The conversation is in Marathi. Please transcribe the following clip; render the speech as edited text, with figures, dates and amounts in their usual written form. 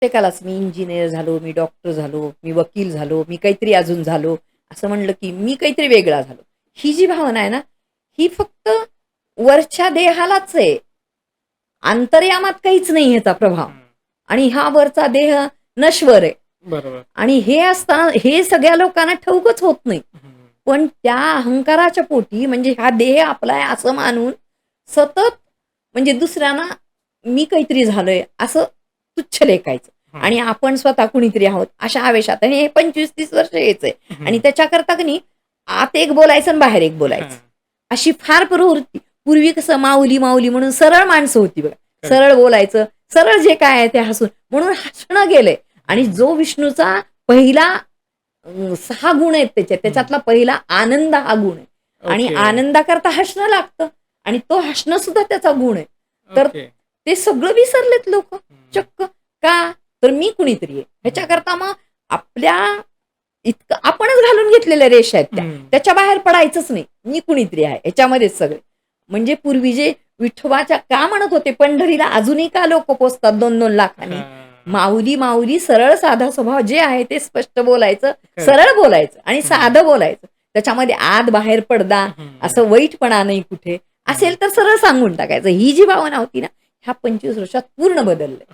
प्रत्येकालाच मी इंजिनियर झालो, मी डॉक्टर झालो, मी वकील झालो, मी काहीतरी अजून झालो, असं म्हणलं की मी काहीतरी वेगळा झालो. ही जी भावना आहे ना, ही फक्त वरच्या देहालाच आहे. अंतर्यामात काहीच नाही ह्याचा प्रभाव. आणि हा वरचा देह नश्वर आहे. बरोबर. आणि हे असताना हे सगळ्या लोकांना ठाऊकच होत नाही. पण त्या अहंकाराच्या पोटी म्हणजे हा देह आपला आहे असं मानून सतत म्हणजे दुसऱ्यांना मी काहीतरी झालोय असं तुच्छ लेखायचं आणि आपण स्वतः कुणीतरी आहोत अशा आवेशात. आणि हे 25-30 वर्ष हेच आहे. आणि त्याच्याकरता की नाही आत एक बोलायचं आणि बाहेर एक बोलायचं अशी फार प्रवृत्ती. पूर्वी कसं माऊली माऊली म्हणून सरळ माणसं होती बघा, सरळ बोलायचं, सरळ जे काय आहे ते हसून, म्हणून हसणं गेलंय. आणि जो विष्णूचा पहिला 6 गुण आहेत त्याच्यातला पहिला आनंद हा गुण आहे. आणि आनंदाकरता हसणं लागतं आणि तो हसणं सुद्धा त्याचा गुण आहे. तर ते सगळं विसरलेत लोक चक्क. का तर मी कुणीतरी आहे ह्याच्याकरता. मग आपल्या इतकं आपणच घालून घेतलेल्या रेषा आहेत त्याच्या बाहेर पडायचंच नाही. मी कुणीतरी आहे ह्याच्यामध्येच सगळे. म्हणजे पूर्वी जे विठोबाच्या का म्हणत होते पंढरीला अजूनही का लोक पोचतात 2-2 लाखांनी. माऊली माऊली सरळ साधा स्वभाव जे आहे ते स्पष्ट बोलायचं, सरळ बोलायचं आणि साधं बोलायचं. त्याच्यामध्ये आत बाहेर पडदा असं वाईटपणा नाही कुठे. असेल तर सरळ सांगून टाकायचं. ही जी भावना होती ना ह्या 25 वर्षात पूर्ण बदललंय.